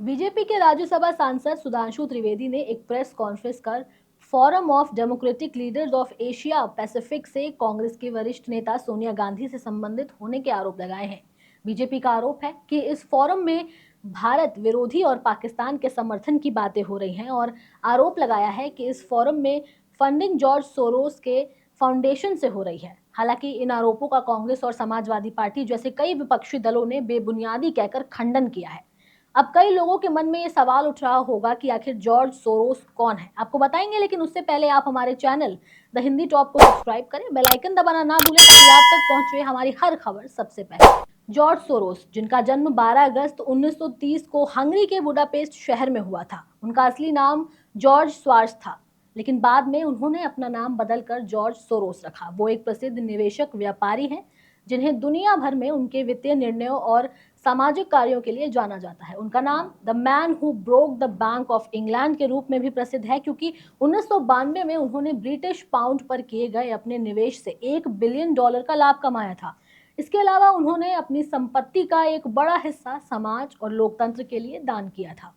BJP के राज्यसभा सांसद सुधांशु त्रिवेदी ने एक प्रेस कॉन्फ्रेंस कर forum of democratic leaders of Asia Pacific से कांग्रेस की वरिष्ठ नेता सोनिया गांधी से संबंधित होने के आरोप लगाए हैं। बीजेपी का आरोप है कि इस फोरम में भारत विरोधी और पाकिस्तान के समर्थन की बातें हो रही हैं और आरोप लगाया है कि इस फोरम में फंडिंग जॉर्ज सोरोस के फाउंडेशन से हो रही है। हालांकि इन आरोपों का कांग्रेस और समाजवादी पार्टी जैसे कई विपक्षी दलों ने बेबुनियादी कहकर खंडन किया है। अब कई लोगों के मन में ये सवाल उठ रहा होगा कि आखिर जॉर्ज सोरोस कौन है। आपको बताएंगे, लेकिन उससे पहले आप हमारे चैनल द हिंदी टॉप को सब्सक्राइब करें, बेल आइकन दबाना ना भूलें ताकि आप तक पहुंचे हमारी हर खबर सबसे पहले। जॉर्ज सोरोस, जिनका जन्म 12 अगस्त 1930 को हंगरी के बुडापेस्ट शहर में हुआ था। उनका असली नाम जॉर्ज स्वार्स था, लेकिन बाद में उन्होंने अपना नाम बदलकर जॉर्ज सोरोस रखा। वो एक प्रसिद्ध निवेशक व्यापारी हैं जिन्हें दुनिया भर में उनके वित्तीय निर्णयों और सामाजिक कार्यों के लिए जाना जाता है। उनका नाम the man who broke the bank of England के रूप में भी प्रसिद्ध है, क्योंकि 1992 में उन्होंने ब्रिटिश पाउंड पर किए गए अपने निवेश से $1 बिलियन का लाभ कमाया था। इसके अलावा उन्होंने अपनी संपत्ति का एक बड़ा हिस्सा समाज और लोकतंत्र के लिए दान किया था।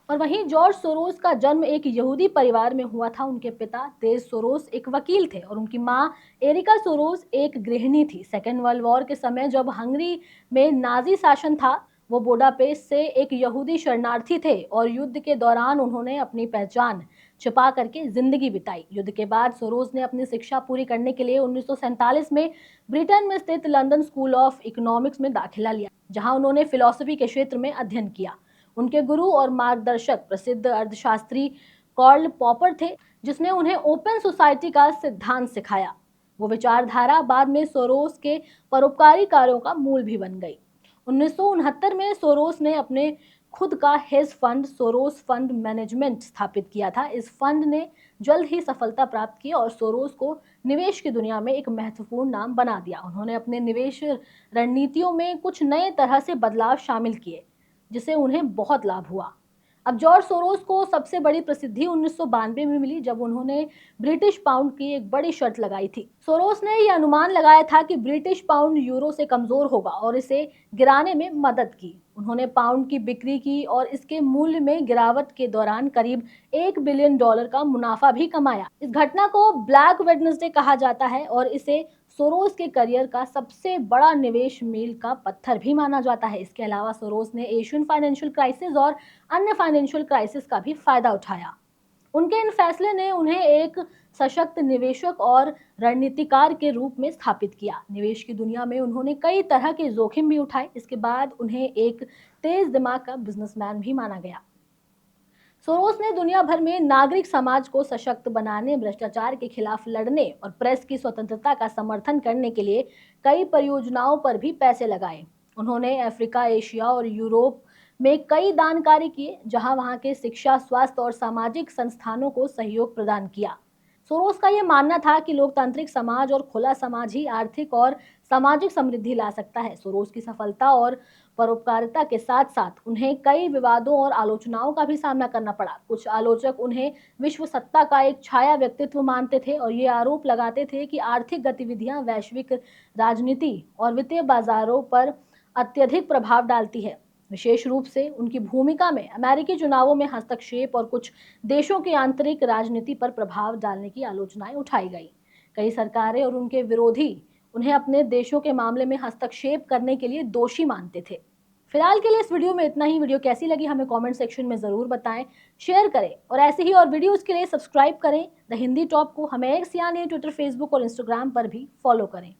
और वहीं जॉर्ज सोरोस का जन्म एक यहूदी परिवार में हुआ था। उनके पिता तेज सोरोस एक वकील थे और उनकी मां एरिका सोरोस एक गृहिणी थी। सेकेंड वर्ल्ड वॉर के समय जब हंगरी में नाजी शासन था, वो बुडापेस्ट से एक यहूदी शरणार्थी थे और युद्ध के दौरान उन्होंने अपनी पहचान छिपा करके जिंदगी बिताई। युद्ध के बाद सोरोस ने अपनी शिक्षा पूरी करने के लिए 1947 में ब्रिटेन में स्थित लंदन स्कूल ऑफ इकोनॉमिक्स में दाखिला लिया, जहां उन्होंने फिलॉसफी के क्षेत्र में अध्ययन किया। उनके गुरु और मार्गदर्शक प्रसिद्ध अर्थशास्त्री कार्ल पॉपर थे, जिसने उन्हें ओपन सोसाइटी का सिद्धांत सिखाया। वो विचारधारा बाद में सोरोस के परोपकारी कार्यों का मूल भी बन गई। 1969 में सोरोस ने अपने खुद का hedge fund Soros fund management स्थापित किया था। इस फंड ने जल्द ही सफलता प्राप्त की और सोरोस को निवेश की दुनिया में एक महत्वपूर्ण नाम बना दिया। उन्होंने अपने निवेश रणनीतियों में कुछ नए तरह से बदलाव शामिल किए, जिसे उन्हें बहुत लाभ हुआ। अब जॉर्ज सोरोस को सबसे बड़ी प्रसिद्धि 1992 में मिली, जब उन्होंने ब्रिटिश पाउंड की एक बड़ी शर्त लगाई थी। सोरोस ने यह अनुमान लगाया था कि ब्रिटिश पाउंड यूरो से कमजोर होगा और इसे गिराने में मदद की। उन्होंने पाउंड की बिक्री की और इसके मूल्य में गिरावट के दौरान करीब $1 बिलियन का मुनाफा भी कमाया। इस घटना को ब्लैक वेडनेसडे कहा जाता है और इसे सोरोस के करियर का सबसे बड़ा निवेश मील का पत्थर भी माना जाता है। इसके अलावा सोरोस ने एशियन फाइनेंशियल क्राइसिस और अन्य फाइनेंशियल क्राइसिस का भी फायदा उठाया। उनके इन फैसले ने उन्हें एक सशक्त निवेशक और रणनीतिकार के रूप में स्थापित किया। निवेश की दुनिया में उन्होंने कई तरह के जोखिम भी उठाए। इसके बाद उन्हें एक तेज दिमाग का बिजनेसमैन भी माना गया। सोरोस ने दुनिया भर में नागरिक समाज को सशक्त बनाने, भ्रष्टाचार के खिलाफ लड़ने और प्रेस की स्वतंत्रता का समर्थन करने के लिए कई परियोजनाओं पर भी पैसे लगाए। उन्होंने अफ्रीका, एशिया और यूरोप में कई दान कार्य किए, जहां वहां के शिक्षा, स्वास्थ्य और सामाजिक संस्थानों को सहयोग प्रदान किया। सोरोस का यह मानना था कि लोकतांत्रिक समाज और खुला समाज ही आर्थिक और सामाजिक समृद्धि ला सकता है। सोरोस की सफलता और परोपकारिता के साथ साथ उन्हें कई विवादों और आलोचनाओं का भी सामना करना पड़ा। कुछ आलोचक उन्हें विश्व सत्ता का एक छाया व्यक्तित्व मानते थे और ये आरोप लगाते थे कि आर्थिक गतिविधियां वैश्विक राजनीति और वित्तीय बाजारों पर अत्यधिक प्रभाव डालती है। विशेष रूप से उनकी भूमिका में अमेरिकी चुनावों में हस्तक्षेप और कुछ देशों की आंतरिक राजनीति पर प्रभाव डालने की आलोचनाएं उठाई गई। कई सरकारें और उनके विरोधी उन्हें अपने देशों के मामले में हस्तक्षेप करने के लिए दोषी मानते थे। फिलहाल के लिए इस वीडियो में इतना ही। वीडियो कैसी लगी हमें कमेंट सेक्शन में जरूर बताएं, शेयर करें और ऐसे ही और वीडियोस के लिए सब्सक्राइब करें द हिंदी टॉप को। हमें एक्स यानी ट्विटर, फेसबुक और इंस्टाग्राम पर भी फॉलो करें।